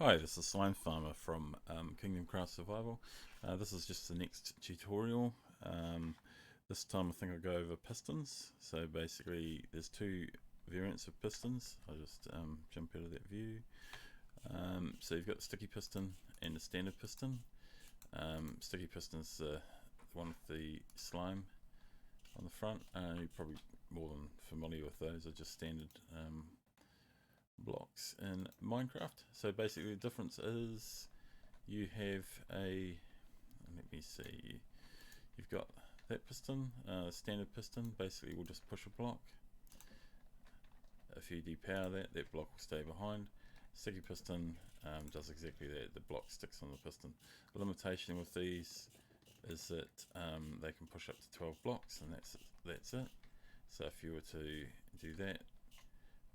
Hi, this is SlimezFarmer from KingdomCraft Survival. This is just the next tutorial. This time I think I'll go over pistons. So basically there's two variants of pistons. I'll just jump out of that view. So you've got the sticky piston and the standard piston. Sticky piston is the one with the slime on the front. You're probably more than familiar with those. Are just standard blocks in Minecraft. So basically the difference is you have let me see, you've got that piston, standard piston, basically will just push a block. If you depower that, that block will stay behind. Sticky piston does exactly that, the block sticks on the piston. The limitation with these is that they can push up to 12 blocks, and that's it. So if you were to do that,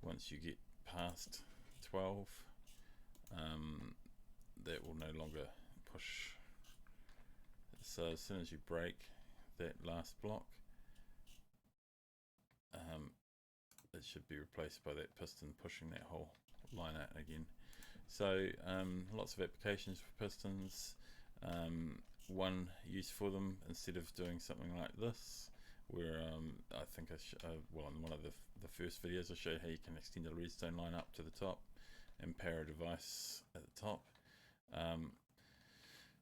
once you get past 12, that will no longer push. So as soon as you break that last block, it should be replaced by that piston pushing that whole line out again. So lots of applications for pistons. One use for them, instead of doing something like this, where I think well, in one of the first videos I showed how you can extend a redstone line up to the top and power a device at the top.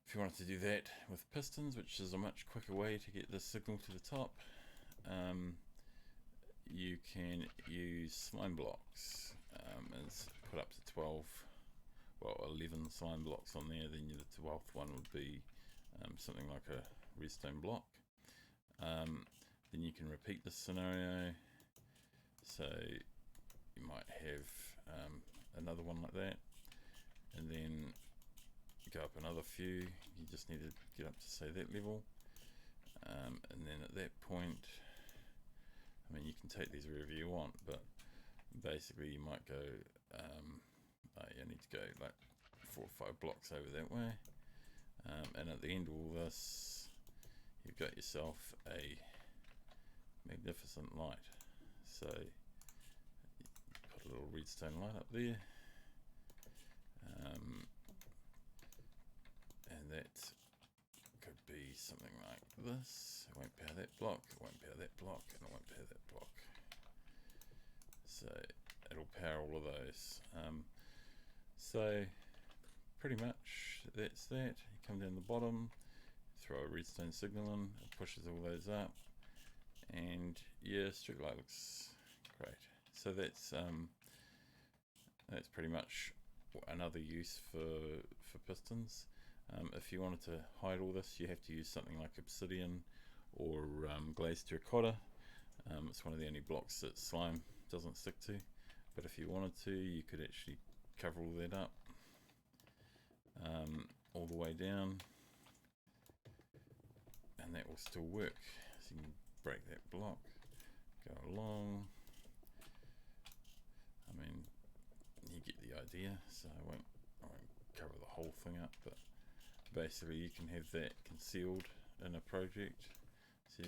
If you wanted to do that with pistons, which is a much quicker way to get the signal to the top, you can use slime blocks and put up to 12, well 11 slime blocks on there. Then the 12th one would be something like a redstone block. Then you can repeat this scenario. So you might have another one like that, and then go up another few. You just need to get up to say that level, and then at that point, I mean, you can take these wherever you want, but basically you might go, you need to go like 4 or 5 blocks over that way, and at the end of all this, you've got yourself a magnificent light. So put a little redstone light up there, and that could be something like this. It won't power that block, it won't power that block, and it won't power that block. So it'll power all of those. So pretty much that's that. You come down the bottom, throw a redstone signal in, it pushes all those up, and yeah, street light looks great. So that's pretty much another use for pistons. If you wanted to hide all this, you have to use something like obsidian or glazed terracotta. It's one of the only blocks that slime doesn't stick to, but if you wanted to, you could actually cover all that up all the way down, and that will still work. So you can break that block, go along. I mean, you get the idea, so I won't cover the whole thing up, but basically you can have that concealed in a project. So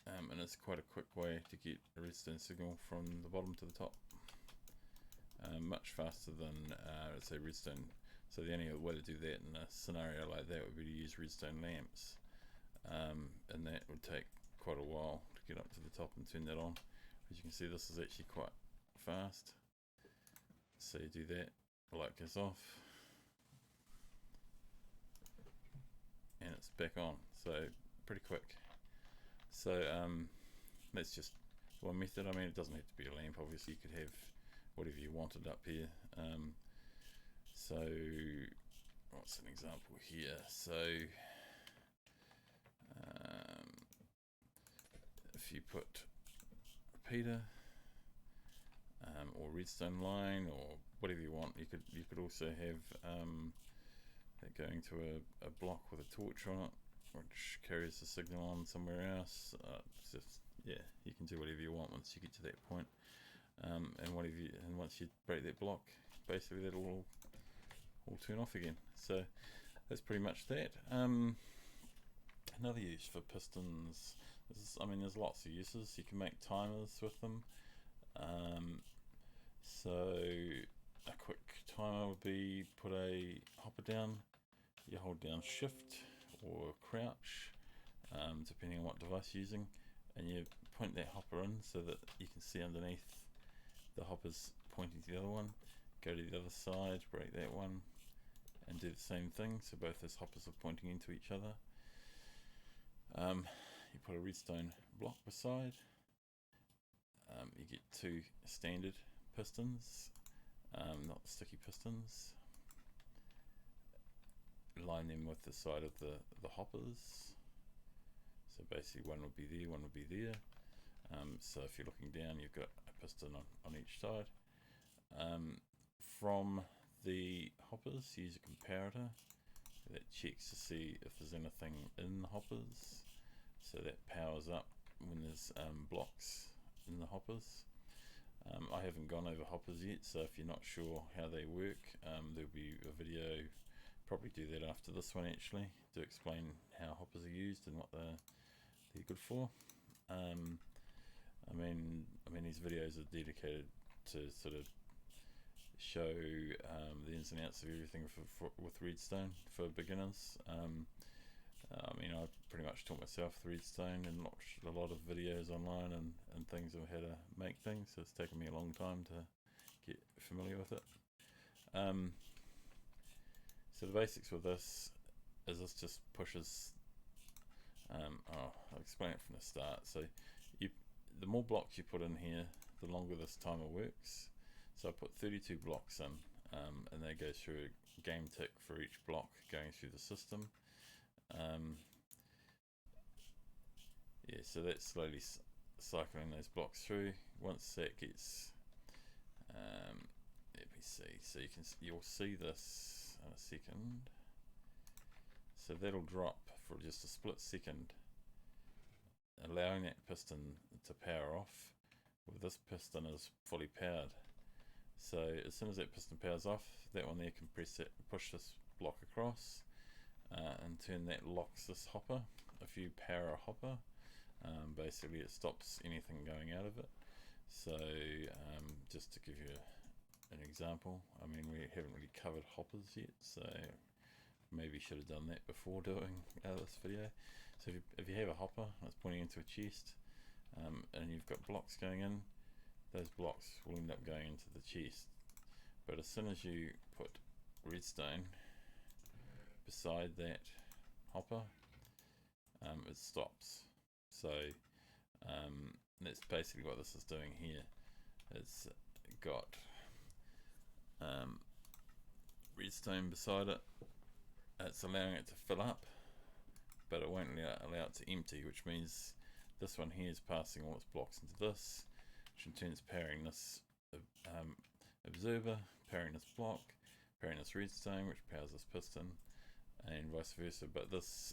and it's quite a quick way to get a redstone signal from the bottom to the top, much faster than say redstone. So the only way to do that in a scenario like that would be to use redstone lamps, and that would take quite a while to get up to the top and turn that on. As you can see, this is actually quite fast. So you do that, the light goes off, and it's back on. So pretty quick. So that's just one method. I mean, it doesn't have to be a lamp, obviously. You could have whatever you wanted up here. So what's an example here? So if you put repeater or redstone line or whatever you want, you could also have that going to a block with a torch on it, which carries the signal on somewhere else. It's just, yeah, you can do whatever you want once you get to that point. And once you break that block, basically that'll all turn off again. So that's pretty much that. Another use for pistons is, I mean, there's lots of uses. You can make timers with them. So a quick timer would be put a hopper down. You hold down shift or crouch, depending on what device you're using, and you point that hopper in so that you can see underneath the hoppers pointing to the other one. Go to the other side, break that one, and do the same thing, so both those hoppers are pointing into each other. You put a redstone block beside. You get 2 standard pistons, not sticky pistons. Line them with the side of the hoppers. So basically one would be there, one would be there. So if you're looking down, you've got a piston on each side. From the hoppers, use a comparator that checks to see if there's anything in the hoppers. So that powers up when there's blocks in the hoppers. I haven't gone over hoppers yet, so if you're not sure how they work, there'll be a video, probably do that after this one actually, to explain how hoppers are used and what they're good for. I mean these videos are dedicated to sort of show the ins and outs of everything with Redstone for beginners. I mean, I pretty much taught myself with Redstone and watched a lot of videos online and things of how to make things, so it's taken me a long time to get familiar with it. So the basics with this is this just pushes, I'll explain it from the start. So the more blocks you put in here, the longer this timer works. So I put 32 blocks in, and they go through a game tick for each block going through the system. Yeah, so that's slowly cycling those blocks through. Once that gets, let me see. So you'll see this in a second. So that'll drop for just a split second, allowing that piston to power off. Well, this piston is fully powered. So as soon as that piston powers off, that one there can push this block across, and turn that locks this hopper. If you power a hopper, basically it stops anything going out of it. So just to give you an example, I mean, we haven't really covered hoppers yet, so maybe should have done that before doing this video. So if you have a hopper that's pointing into a chest, and you've got blocks going in, those blocks will end up going into the chest. But as soon as you put redstone beside that hopper, it stops. So that's basically what this is doing here. It's got redstone beside it. It's allowing it to fill up, but it won't allow it to empty, which means this one here is passing all its blocks into this, which in turn is powering this observer, powering this block, powering this redstone, which powers this piston, and vice versa. But this,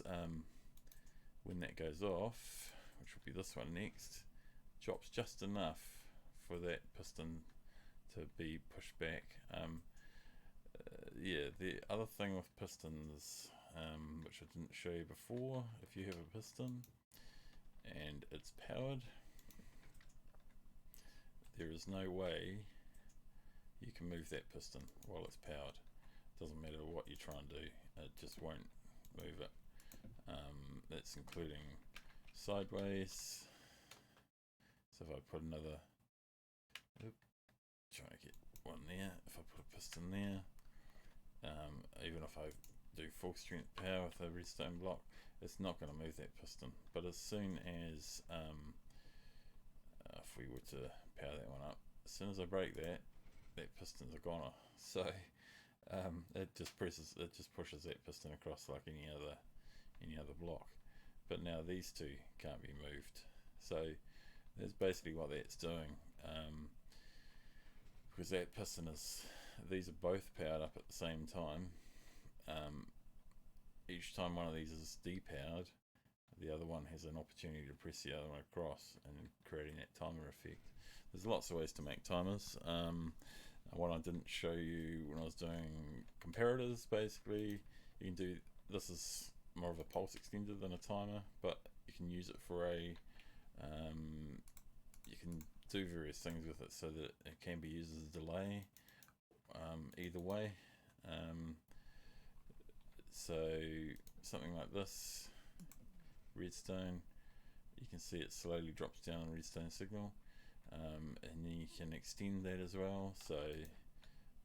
when that goes off, which will be this one next, drops just enough for that piston to be pushed back. Yeah, the other thing with pistons, which I didn't show you before, if you have a piston and it's powered, there is no way you can move that piston while it's powered. Doesn't matter what you try and do, it just won't move it. That's including sideways. So if I put another, try to get one there, if I put a piston there, even if I do full strength power with a redstone block, it's not going to move that piston. But as soon as, if we were to power that one up, as soon as I break that, that piston's a goner. So it just pushes that piston across like any other block. But now these two can't be moved. So that's basically what that's doing. Because that piston these are both powered up at the same time. Each time one of these is depowered, the other one has an opportunity to press the other one across, and creating that timer effect. There's lots of ways to make timers. One I didn't show you when I was doing comparators, basically, you can do, this is more of a pulse extender than a timer, but you can use it for you can do various things with it so that it can be used as a delay, either way. So something like this, redstone, you can see it slowly drops down on redstone signal, and then you can extend that as well. So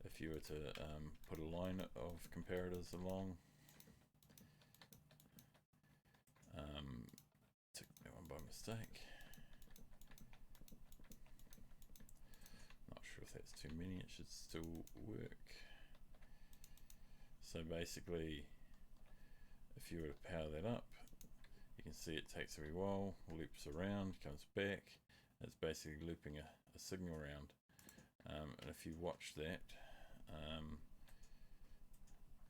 if you were to put a line of comparators along, took that one by mistake. Not sure if that's too many, it should still work. So basically, if you were to power that up, you can see it takes a wee while, loops around, comes back. It's basically looping a signal around. And if you watch that,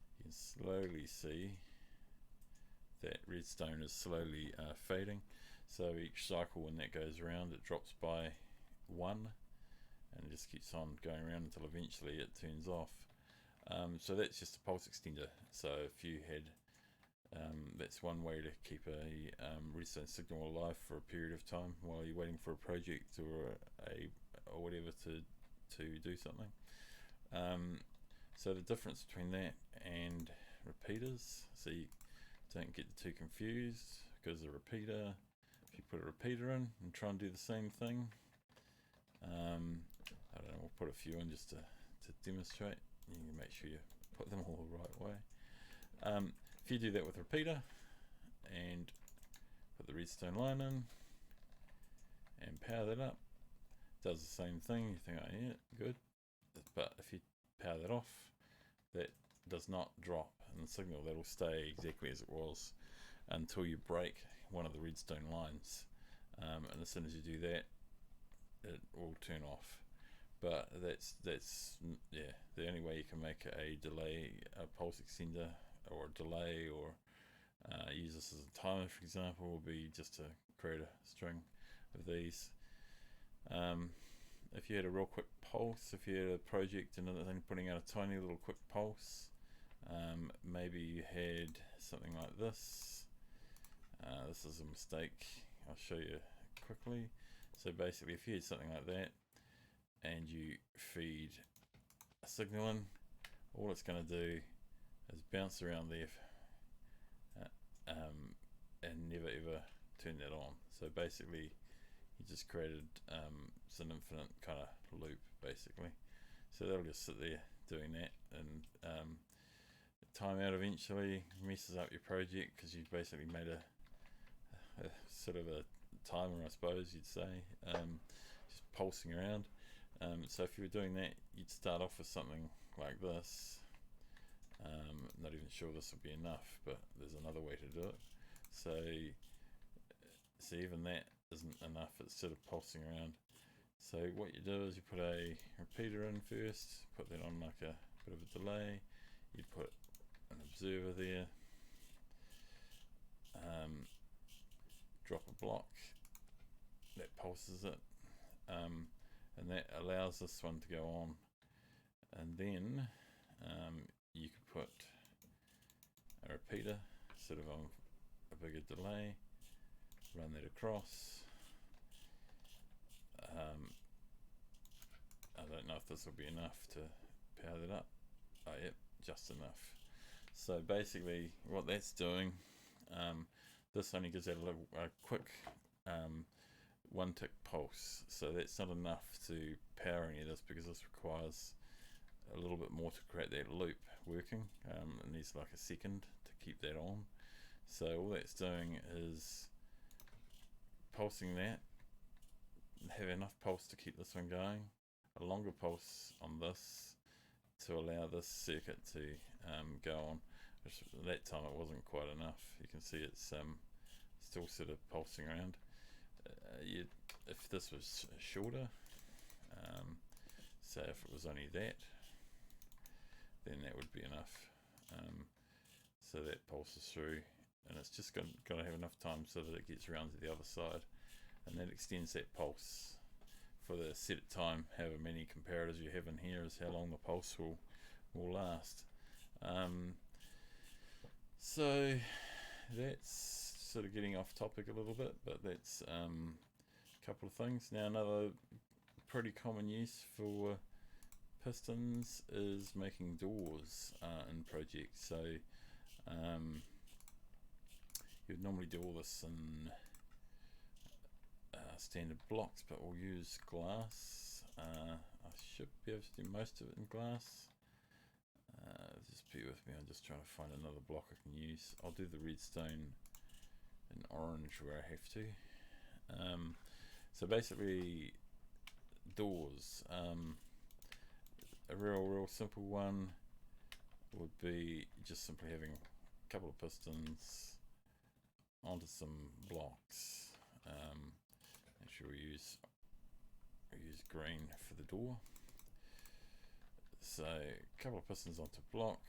you can slowly see that redstone is slowly fading. So each cycle when that goes around, it drops by 1, and it just keeps on going around until eventually it turns off. So that's just a pulse extender. So if you had, that's one way to keep a redstone signal alive for a period of time while you're waiting for a project or whatever to do something. So the difference between that and repeaters, so you don't get too confused, because the repeater, if you put a repeater in and try and do the same thing, I don't know, we'll put a few in just to demonstrate. You can make sure you put them all the right way. If you do that with repeater and put the redstone line in and power that up, it does the same thing. You think, oh yeah, good. But if you power that off, that does not drop in the signal. That'll stay exactly as it was until you break one of the redstone lines. And as soon as you do that, it will turn off. But that's yeah, the only way you can make a delay, a pulse extender, or a delay, or use this as a timer, for example, will be just to create a string of these. If you had a real quick pulse, if you had a project and then putting out a tiny little quick pulse, maybe you had something like this. This is a mistake, I'll show you quickly. So basically, if you had something like that and you feed a signal in, all it's going to do is bounce around there and never ever turn that on. So basically, you just created it's an infinite kind of loop basically. So that'll just sit there doing that, and time out eventually messes up your project because you've basically made a sort of a timer, I suppose you'd say, just pulsing around. So if you were doing that, you'd start off with something like this. Not even sure this would be enough, but there's another way to do it. So even that isn't enough, it's sort of pulsing around. So what you do is you put a repeater in first, put that on like a bit of a delay, you put an observer there, drop a block, that pulses it, and that allows this one to go on. And then you could put a repeater sort of on a bigger delay, run that across. I don't know if this will be enough to power that up. Oh yep, just enough. So basically what that's doing, this only gives that a quick one tick pulse. So that's not enough to power any of this, because this requires a little bit more to create that loop working. It needs like a second to keep that on. So all that's doing is pulsing that, have enough pulse to keep this one going, a longer pulse on this to allow this circuit to go on, which at that time it wasn't quite enough. You can see it's still sort of pulsing around. If this was shorter, say if it was only that, then that would be enough. So that pulses through, and it's just got to have enough time so that it gets around to the other side, and that extends that pulse for the set time. However many comparators you have in here is how long the pulse will last. So that's sort of getting off topic a little bit, but that's a couple of things. Now another pretty common use for Pistons is making doors in projects. So you'd normally do all this in standard blocks, but we'll use glass. I should be able to do most of it in glass. Just be with me, I'm just trying to find another block I can use. I'll do the redstone in orange where I have to. So basically, doors. A real simple one would be just simply having a couple of pistons onto some blocks. Make sure we use green for the door. So a couple of pistons onto block,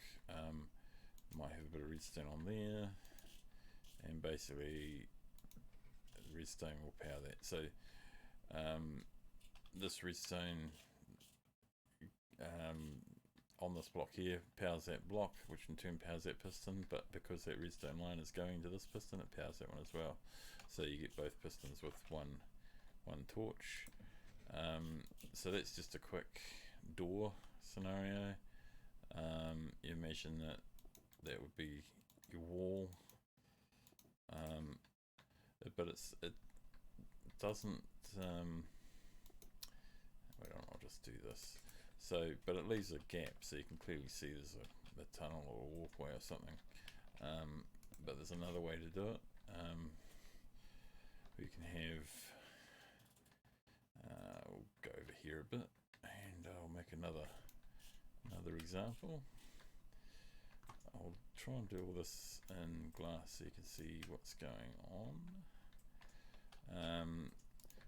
might have a bit of redstone on there, and basically the redstone will power that. So this redstone on this block here powers that block, which in turn powers that piston, but because that redstone line is going to this piston, it powers that one as well. So you get both pistons with one torch. So that's just a quick door scenario. You imagine that would be your wall, but it doesn't. Wait on, I'll just do this. So, but it leaves a gap, so you can clearly see there's a tunnel or a walkway or something. But there's another way to do it. We can have. We'll go over here a bit, and I'll make another example. I'll try and do all this in glass so you can see what's going on.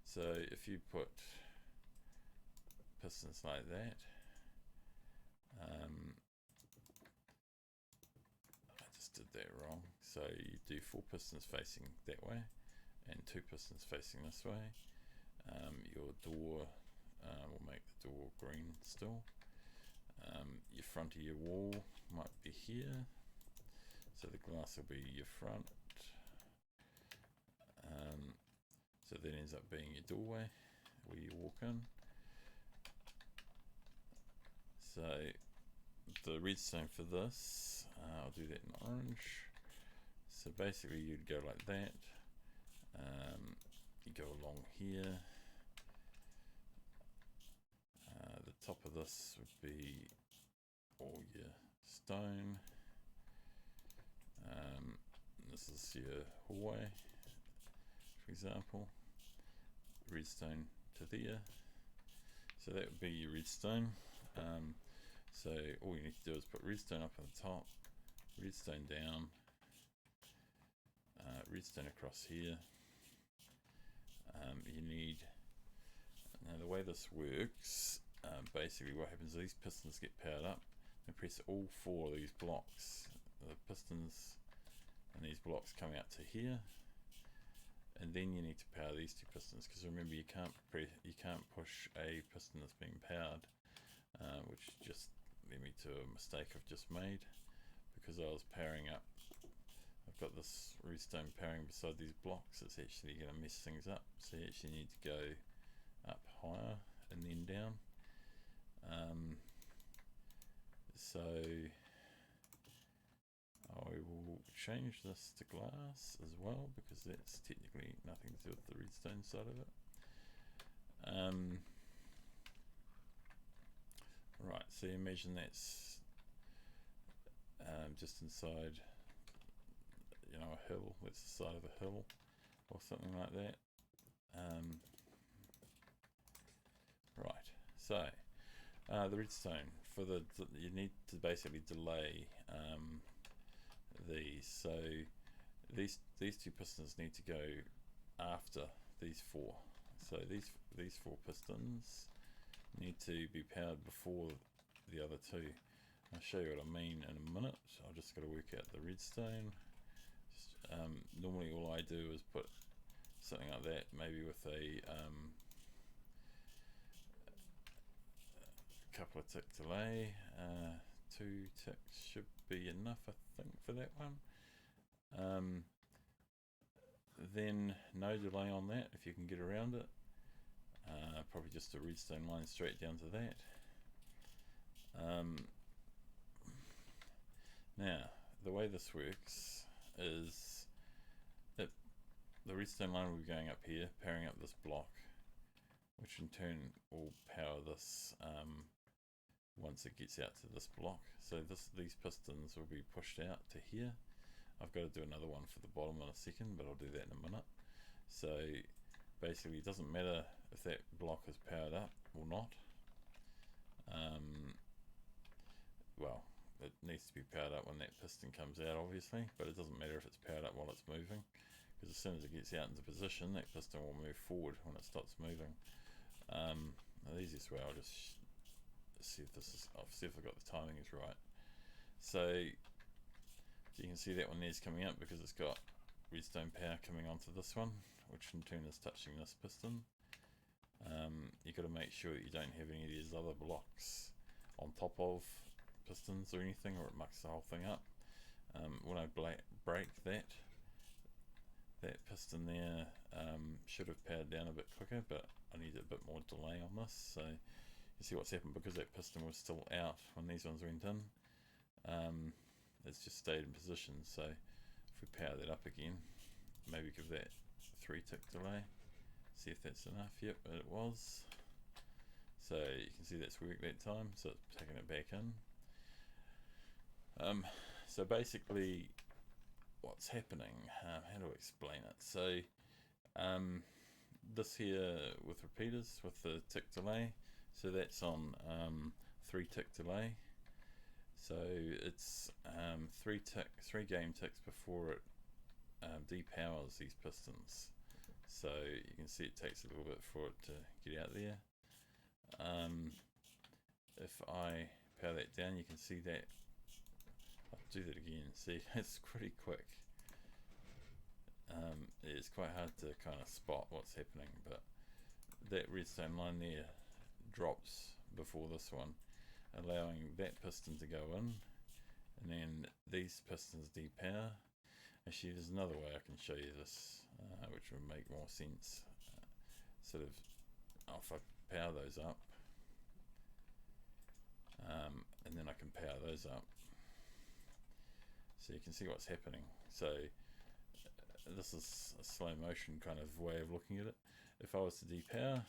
So if you put pistons like that, I just did that wrong. So you do 4 pistons facing that way and 2 pistons facing this way. Your door will make the door green still. Your front of your wall might be here, so the glass will be your front. So that ends up being your doorway where you walk in. So the redstone for this, I'll do that in orange. So basically you'd go like that. You go along here. The top of this would be all your stone. This is your hallway, for example. Redstone to there. So that would be your redstone. So all you need to do is put redstone up on the top, redstone down, redstone across here. You need, now the way this works, basically what happens is these pistons get powered up and press all 4 of these blocks. The pistons and these blocks come out to here, and then you need to power these 2 pistons, because remember you can't push a piston that's being powered, which just led me to a mistake I've just made, because I was powering up. I've got this redstone powering beside these blocks. It's actually going to mess things up, so you actually need to go up higher and then down. So I will change this to glass as well, because that's technically nothing to do with the redstone side of it. Right, so you imagine that's just inside, you know, a hill. That's the side of a hill or something like that. Right, so the redstone for you need to basically delay these. So these 2 pistons need to go after these 4. So these 4 pistons need to be powered before the other 2. I'll show you what I mean in a minute. I've just got to work out the redstone. Normally all I do is put something like that, maybe with a couple of tick delay. 2 ticks should be enough, I think, for that one. Then no delay on that if you can get around it. Probably just a redstone line straight down to that. Now, the way this works is that the redstone line will be going up here, powering up this block, which in turn will power this once it gets out to this block. So these pistons will be pushed out to here. I've got to do another one for the bottom in a second, but I'll do that in a minute. So basically it doesn't matter if that block is powered up or not. Well, it needs to be powered up when that piston comes out, obviously, but it doesn't matter if it's powered up while it's moving, because as soon as it gets out into position, that piston will move forward when it stops moving. The easiest way, I'll just see if I'll see if I've got the timing is right. So you can see that one there's coming up because it's got redstone power coming onto this one, which in turn is touching this piston. You've got to make sure that you don't have any of these other blocks on top of pistons or anything, or it mucks the whole thing up. When I break that piston there, should have powered down a bit quicker, but I need a bit more delay on this. So you see what's happened, because that piston was still out when these ones went in. It's just stayed in position. So if we power that up again, maybe give that 3 tick delay, see if that's enough. Yep, it was. So you can see that's worked that time, so it's taking it back in. So basically what's happening, how do I explain it? So this here with repeaters with the tick delay, so that's on 3 tick delay. So it's 3 game ticks before it depowers these pistons. So you can see it takes a little bit for it to get out there. If I power that down, you can see that. I'll do that again. See, it's pretty quick. It's quite hard to kind of spot what's happening, but that redstone line there drops before this one, allowing that piston to go in, and then these pistons depower. Actually, there's another way I can show you this, which would make more sense. Sort of, if I power those up, and then I can power those up, so you can see what's happening. So this is a slow motion kind of way of looking at it. If I was to depower,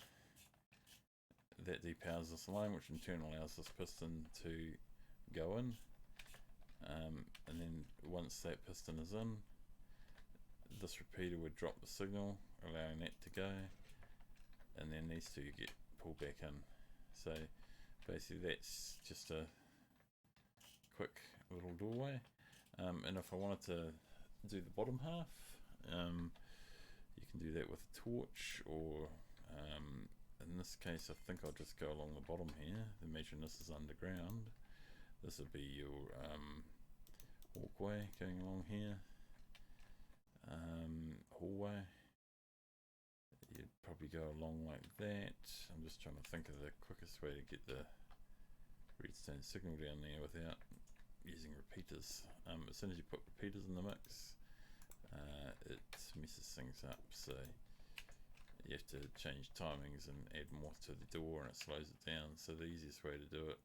that depowers this line, which in turn allows this piston to go in, and then once that piston is in, this repeater would drop the signal, allowing that to go, and then these two get pulled back in. So basically that's just a quick little doorway. And if I wanted to do the bottom half, you can do that with a torch, or in this case I think I'll just go along the bottom here. Imagine this is underground. This would be your walkway going along here, hallway. You'd probably go along like that. I'm just trying to think of the quickest way to get the redstone signal down there without using repeaters. As soon as you put repeaters in the mix, it messes things up, so you have to change timings and add more to the door, and it slows it down. So the easiest way to do it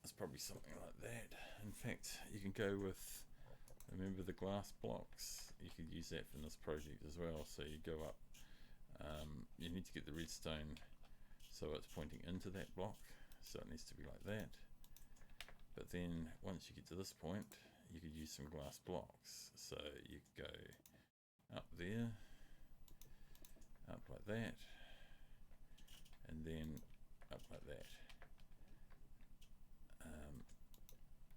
is probably something like that. In fact, you can go with, remember the glass blocks? You could use that for this project as well. So you go up, you need to get the redstone so it's pointing into that block, so it needs to be like that. But then once you get to this point, you could use some glass blocks. So you go up there, up like that, and then up like that.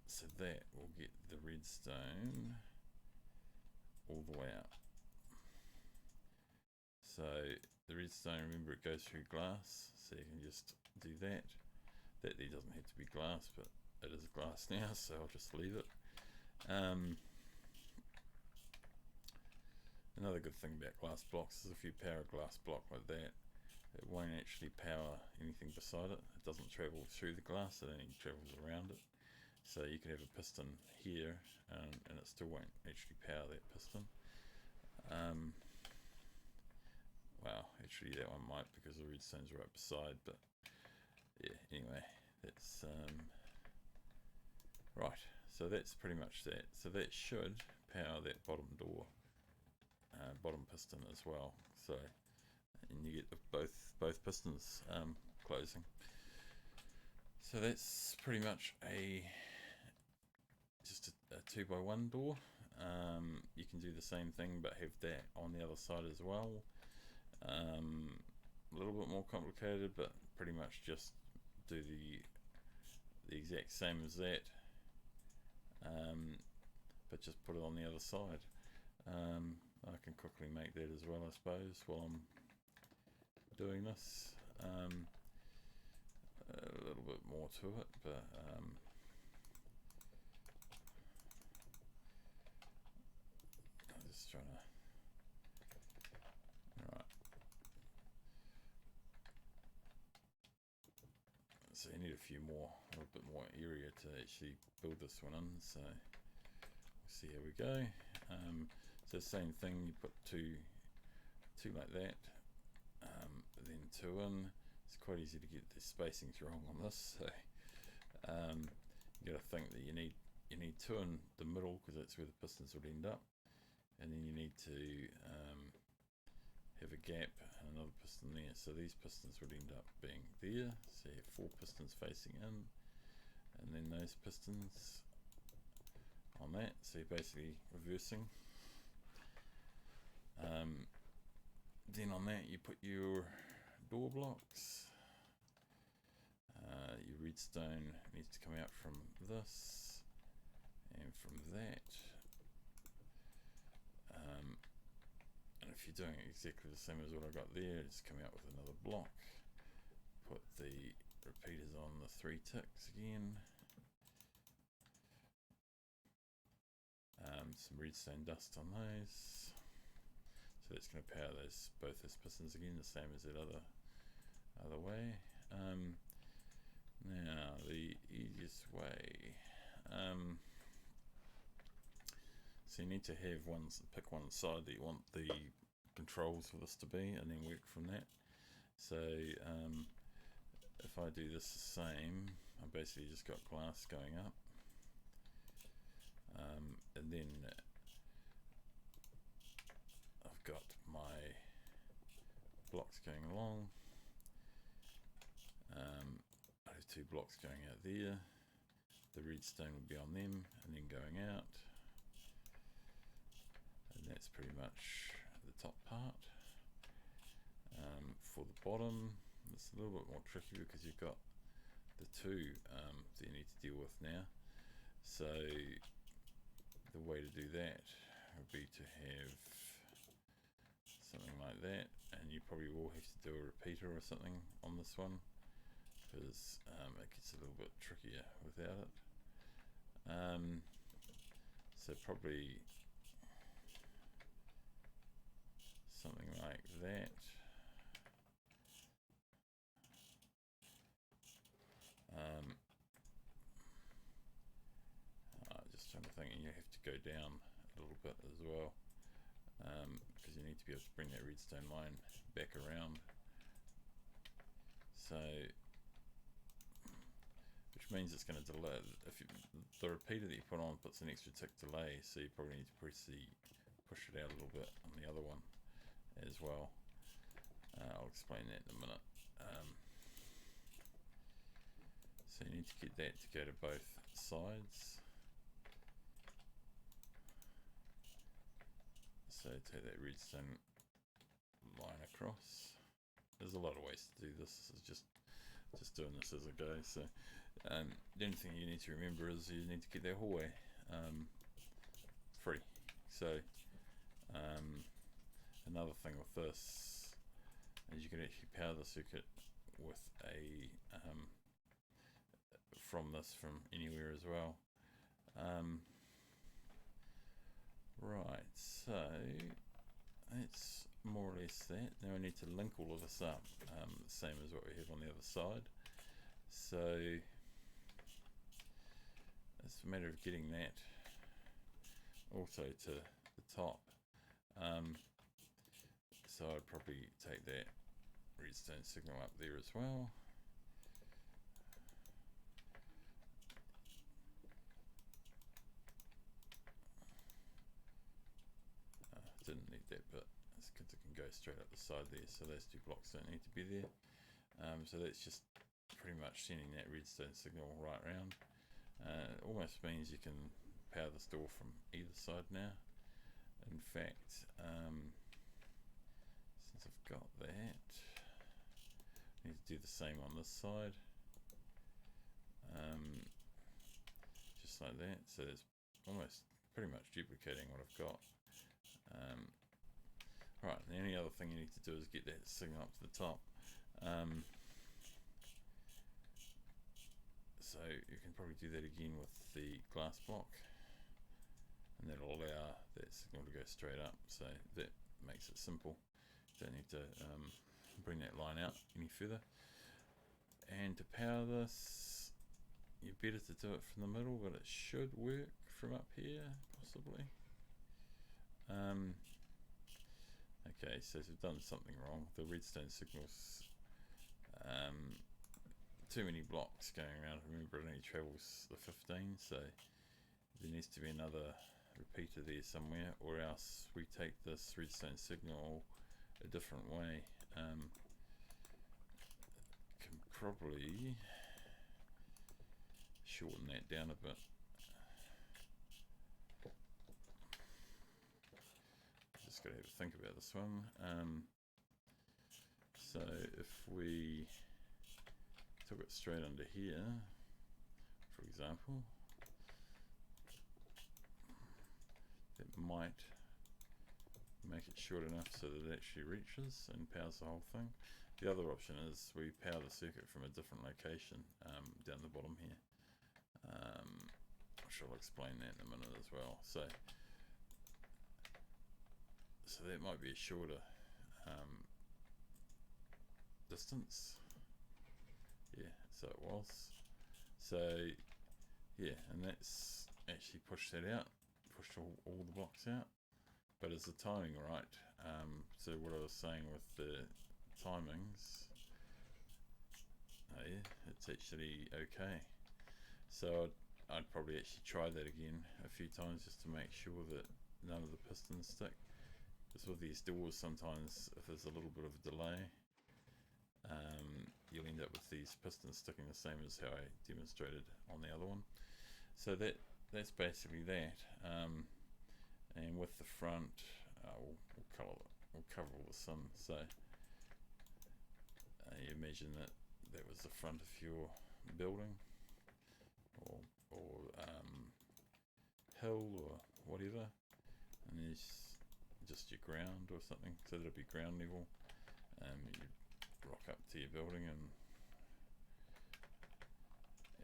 So that will get the redstone all the way up. So the redstone, remember, it goes through glass, so you can just do that. That there doesn't have to be glass, but it is glass now, so I'll just leave it. Another good thing about glass blocks is if you power a glass block like that, it won't actually power anything beside it. It doesn't travel through the glass, it only travels around it. So you could have a piston here, and it still won't actually power that piston. Well, actually that one might, because the redstone's right beside, but yeah, anyway, that's right. So that's pretty much that. So that should power that bottom door, bottom piston as well. So, and you get the both pistons closing. So that's pretty much just a 2x1 door. You can do the same thing, but have that on the other side as well. A little bit more complicated, but pretty much just do the exact same as that, but just put it on the other side. I can quickly make that as well, I suppose, while I'm doing this. A little bit more to it, but I'm just trying to. Alright. So you need a little bit more area to actually build this one in. So we'll see how we go. So same thing, you put two like that, then two in. It's quite easy to get the spacings wrong on this. So you got to think that you need two in the middle because that's where the pistons would end up, and then you need to have a gap and another piston there. So these pistons would end up being there. So you have 4 pistons facing in, and then those pistons on that. So you're basically reversing. Then on that you put your door blocks. Your redstone needs to come out from this and from that. And if you're doing exactly the same as what I got there, just come out with another block. Put the repeaters on the 3 ticks again. Some redstone dust on those. So that's going to power both those pistons again, the same as that other way. Now the easiest way. So you need to have pick one side that you want the controls for this to be, and then work from that. So if I do this the same, I basically just got glass going up, and then I've got my blocks going along. I have 2 blocks going out there. The redstone would be on them and then going out, and that's pretty much the top part. For the bottom, it's a little bit more tricky because you've got the 2 that you need to deal with now. So the way to do that would be to have something like that, and you probably will have to do a repeater or something on this one, because it gets a little bit trickier without it. So probably something like that. Just trying to think, and you have to go down a little bit as well, because you need to be able to bring that redstone line back around. So, which means it's going to delay. The repeater that you put on puts an extra tick delay, so you probably need to push it out a little bit on the other one as well. I'll explain that in a minute. So you need to get that to go to both sides. So take that redstone line across. There's a lot of ways to do this. This is just doing this as I go. So the only thing you need to remember is you need to get that hallway free. So another thing with this is you can actually power the circuit with from anywhere as well. Right, so that's more or less that. Now I need to link all of this up, the same as what we have on the other side. So it's a matter of getting that also to the top. So I'd probably take that redstone signal up there as well. straight up the side there, so those two blocks don't need to be there. So that's just pretty much sending that redstone signal right round. It almost means you can power this door from either side now. In fact, since I've got that, I need to do the same on this side. Just like that, so it's almost pretty much duplicating what I've got. Right, the only other thing you need to do is get that signal up to the top. So you can probably do that again with the glass block, and that'll allow that signal to go straight up. So that makes it simple. Don't need to bring that line out any further. And to power this, you're better to do it from the middle, but it should work from up here, possibly. Okay, so we've done something wrong. The redstone signals, too many blocks going around. Remember, it only travels the 15, so there needs to be another repeater there somewhere, or else we take this redstone signal a different way. Can probably shorten that down a bit. Just gotta have a think about this one. So if we took it straight under here, for example, it might make it short enough so that it actually reaches and powers the whole thing. The other option is we power the circuit from a different location down the bottom here. I shall explain that in a minute as well. So that might be a shorter distance. Yeah, so it was. So yeah, and that's actually pushed that out, pushed all the blocks out. But is the timing right? So what I was saying with the timings, yeah, it's actually okay. So I'd probably actually try that again a few times just to make sure that none of the pistons stick. Because with these doors, sometimes if there's a little bit of a delay, you'll end up with these pistons sticking the same as how I demonstrated on the other one. So that's basically that. And with the front, we'll cover all the sun. So you imagine that was the front of your building, or hill or whatever, and there's just your ground or something. So that'll be ground level. You rock up to your building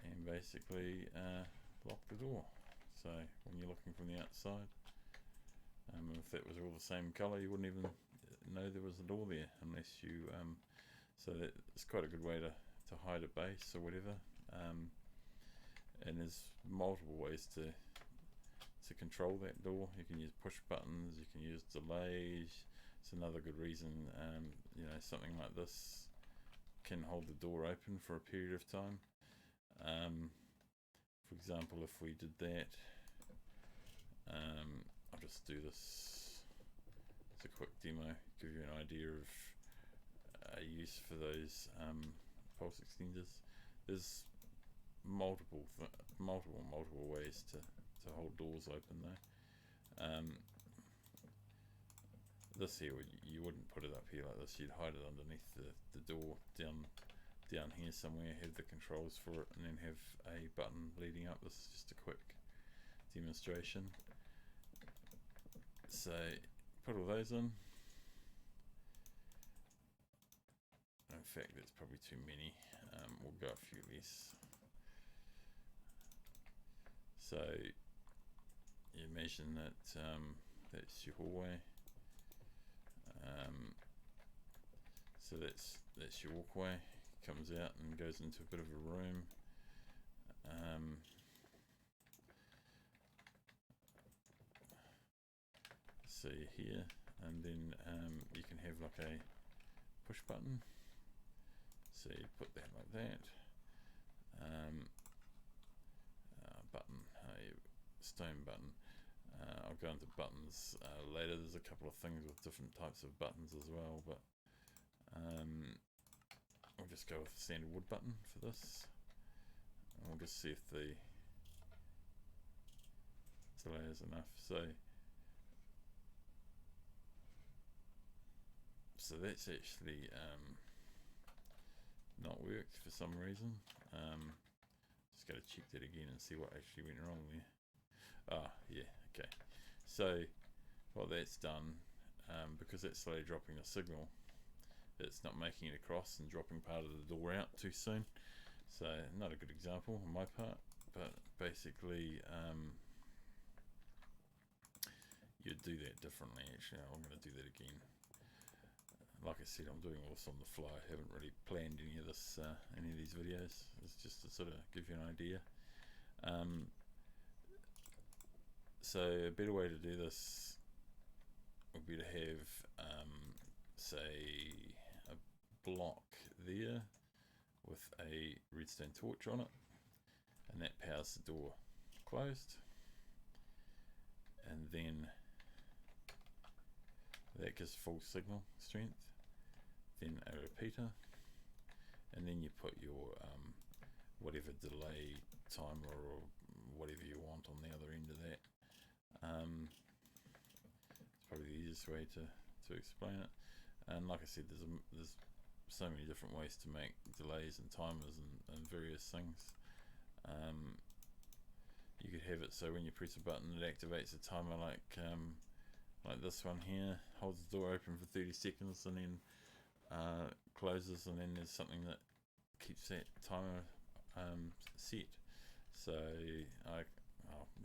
and basically lock the door. So when you're looking from the outside, if that was all the same colour, you wouldn't even know there was a door there unless you. So it's quite a good way to hide a base or whatever. And there's multiple ways to control that door. You can use push buttons. You can use delays. It's another good reason. Something like this can hold the door open for a period of time. For example, if we did that, I'll just do this as a quick demo, give you an idea of use for those pulse extenders. There's multiple ways to hold doors open though. This here, you wouldn't put it up here like this. You'd hide it underneath the door down here somewhere, have the controls for it, and then have a button leading up. This is just a quick demonstration. So put all those in. In fact, that's probably too many. We'll go a few less. So you imagine that that's your hallway. So that's your walkway. Comes out and goes into a bit of a room. So you're here, and then you can have like a push button. So you put that like that. Button, a stone button. I'll I'll go into buttons later. There's a couple of things with different types of buttons as well, but we'll just go with the standard wood button for this. And we'll just see if the delay is enough. So that's actually not worked for some reason. Just got to check that again and see what actually went wrong there. Ah, yeah, okay. So what that's done, because it's slowly dropping the signal, it's not making it across and dropping part of the door out too soon. So not a good example on my part, but basically you'd do that differently. Actually, I'm going to do that again. Like I said, I'm doing all this on the fly. I haven't really planned any of this, any of these videos. It's just to sort of give you an idea. So a better way to do this would be to have, say, a block there with a redstone torch on it, and that powers the door closed, and then that gives full signal strength, then a repeater, and then you put your whatever delay timer or whatever you want on the other end of that. It's probably the easiest way to explain it. And like I said, there's so many different ways to make delays and timers and various things. You could have it so when you press a button it activates a timer like this one here, holds the door open for 30 seconds and then closes, and then there's something that keeps that timer set. So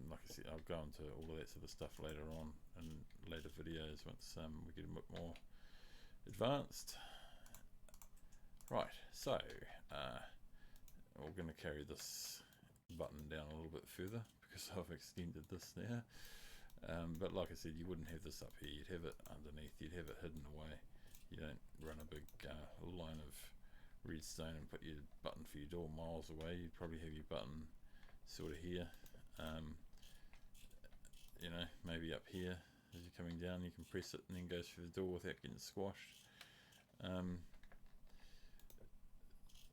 like I said, I'll go into all of that sort of stuff later on in later videos once we get a bit more advanced. Right, so we're going to carry this button down a little bit further because I've extended this now. But like I said, you wouldn't have this up here, you'd have it underneath, you'd have it hidden away. You don't run a big line of redstone and put your button for your door miles away. You'd probably have your button sort of here, you know, maybe up here. As you're coming down, you can press it and then goes through the door without getting squashed.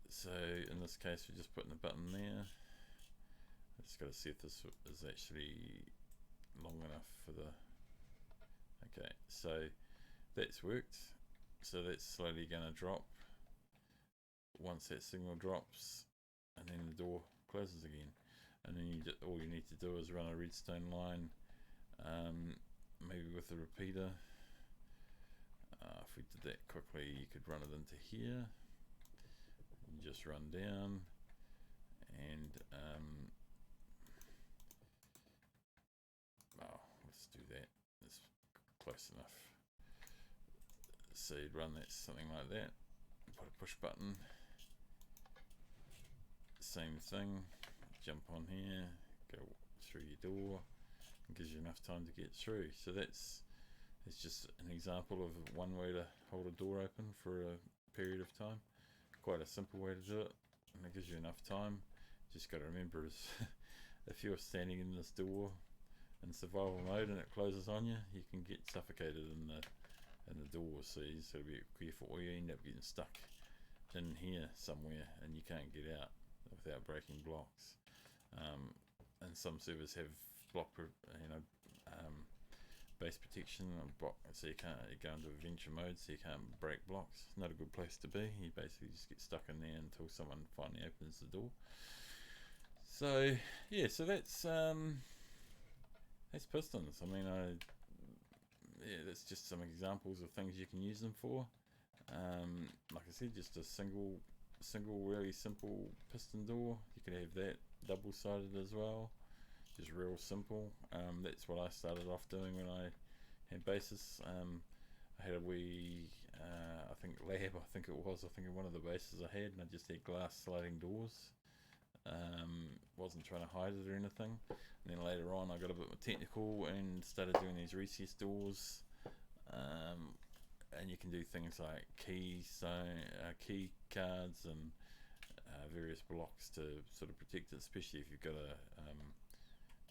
So in this case, we're just putting the button there. I just got to see if this is actually long enough for the... Okay, so that's worked. So that's slowly going to drop. Once that signal drops, and then the door closes again. And then all you need to do is run a redstone line, maybe with a repeater. If we did that quickly, you could run it into here. You just run down, and let's do that. It's close enough. So you'd run that something like that. Put a push button. Same thing. Jump on here. Go through your door. It gives you enough time to get through. So it's just an example of one way to hold a door open for a period of time. Quite a simple way to do it, and it gives you enough time. Just got to remember is if you're standing in this door in survival mode and it closes on you, you can get suffocated in the door. So you just got to be careful, or you end up getting stuck in here somewhere and you can't get out without breaking blocks. And some servers have block, base protection, so you can't go into adventure mode, so you can't break blocks. It's not a good place to be. You basically just get stuck in there until someone finally opens the door. So yeah, so that's Pistons. I mean, yeah, that's just some examples of things you can use them for. Like I said, just a single really simple piston door. You could have that double-sided as well, just real simple. That's what I started off doing when I had bases. I had a wee I think lab, I think one of the bases I had, and I just had glass sliding doors. Wasn't trying to hide it or anything. And then later on I got a bit more technical and started doing these recessed doors. And you can do things like key cards and various blocks to sort of protect it, especially if you've got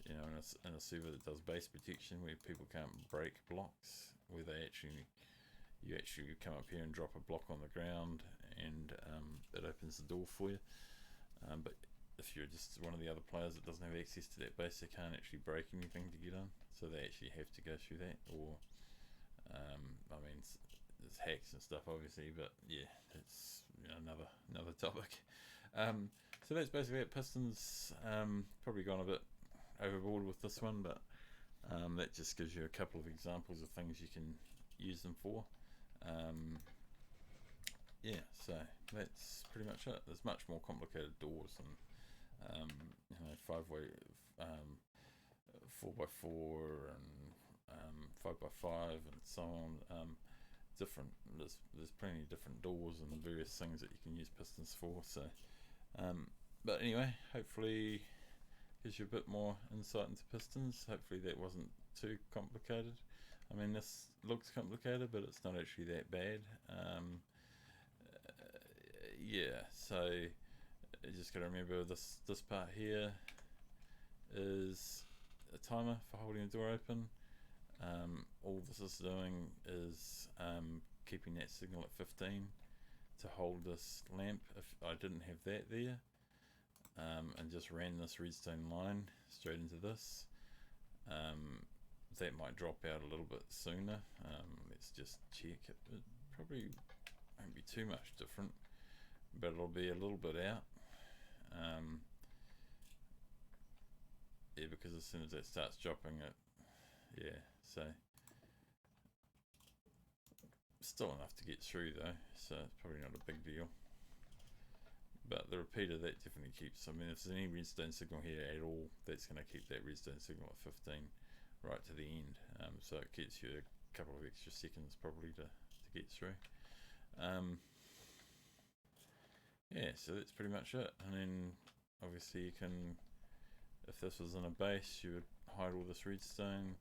you know, in a server that does base protection where people can't break blocks, where you actually come up here and drop a block on the ground and it opens the door for you. But if you're just one of the other players that doesn't have access to that base, they can't actually break anything to get in, so they actually have to go through that. Or I mean, there's hacks and stuff obviously, but yeah, it's, you know, another topic. So that's basically it. Pistons, probably gone a bit overboard with this one, but that just gives you a couple of examples of things you can use them for. Yeah, so that's pretty much it. There's much more complicated doors and you know, 5-way, 4x4 and 5x5 and so on. Different. There's plenty of different doors and various things that you can use pistons for. So, but anyway, hopefully gives you a bit more insight into pistons. Hopefully that wasn't too complicated. I mean, this looks complicated, but it's not actually that bad. Yeah, so you just got to remember this part here is a timer for holding the door open. All this is doing is keeping that signal at 15 to hold this lamp. If I didn't have that there and just ran this redstone line straight into this, that might drop out a little bit sooner. Let's just check. It probably won't be too much different, but it'll be a little bit out. Yeah, because as soon as that starts dropping it, yeah, so still enough to get through though, so it's probably not a big deal. But the repeater, that definitely keeps, I mean, if there's any redstone signal here at all, that's going to keep that redstone signal at 15 right to the end. So it gets you a couple of extra seconds probably to get through. Yeah, so that's pretty much it. And then obviously you can, if this was in a base, you would hide all this redstone.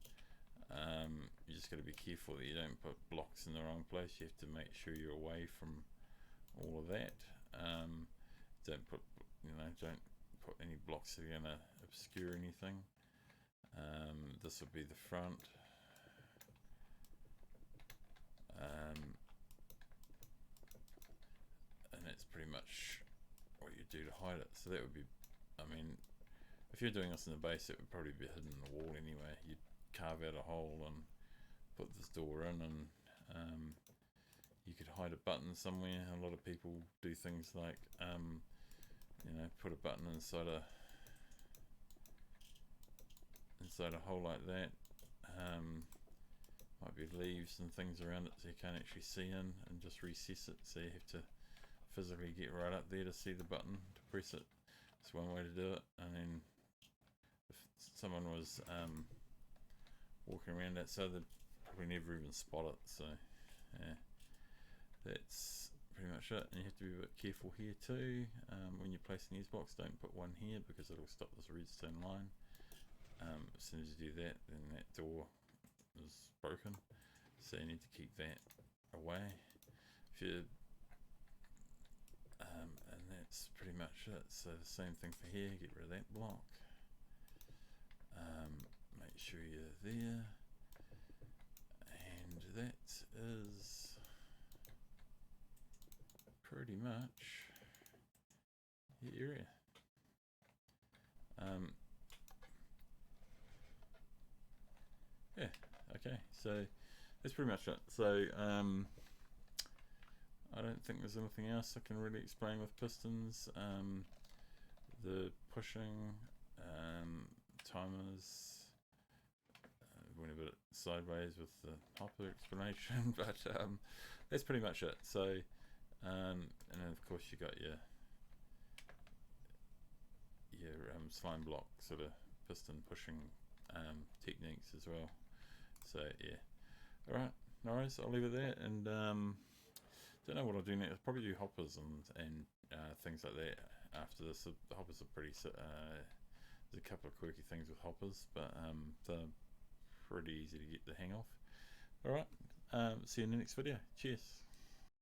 You just got to be careful that you don't put blocks in the wrong place. You have to make sure you're away from all of that. Don't put any blocks that are going to obscure anything. This would be the front. And that's pretty much what you do to hide it. So that would be, I mean, if you're doing this in the base, it would probably be hidden in the wall anyway. You'd carve out a hole and put this door in, and you could hide a button somewhere. A lot of people do things like you know, put a button inside a hole like that. Might be leaves and things around it so you can't actually see in, and just recess it, so you have to physically get right up there to see the button to press it. It's one way to do it. And then if someone was walking around that, so they'd probably never even spot it. So yeah, that's pretty much it. And you have to be a bit careful here too. When you're placing these blocks, don't put one here because it'll stop this redstone line. As soon as you do that, then that door is broken, so you need to keep that away. If you and that's pretty much it. So the same thing for here. Get rid of that block. Make sure you're there, and that is pretty much the area. Yeah, okay, so that's pretty much it. So I don't think there's anything else I can really explain with pistons. The pushing, timers, went a bit sideways with the hopper explanation, but that's pretty much it. So and then of course you got your slime block sort of piston pushing techniques as well. So yeah, all right, no worries, I'll leave it there. And don't know what I'll do next. I'll probably do hoppers and things like that after this. The hoppers are pretty there's a couple of quirky things with hoppers, but they're pretty easy to get the hang of. All right, see you in the next video. Cheers.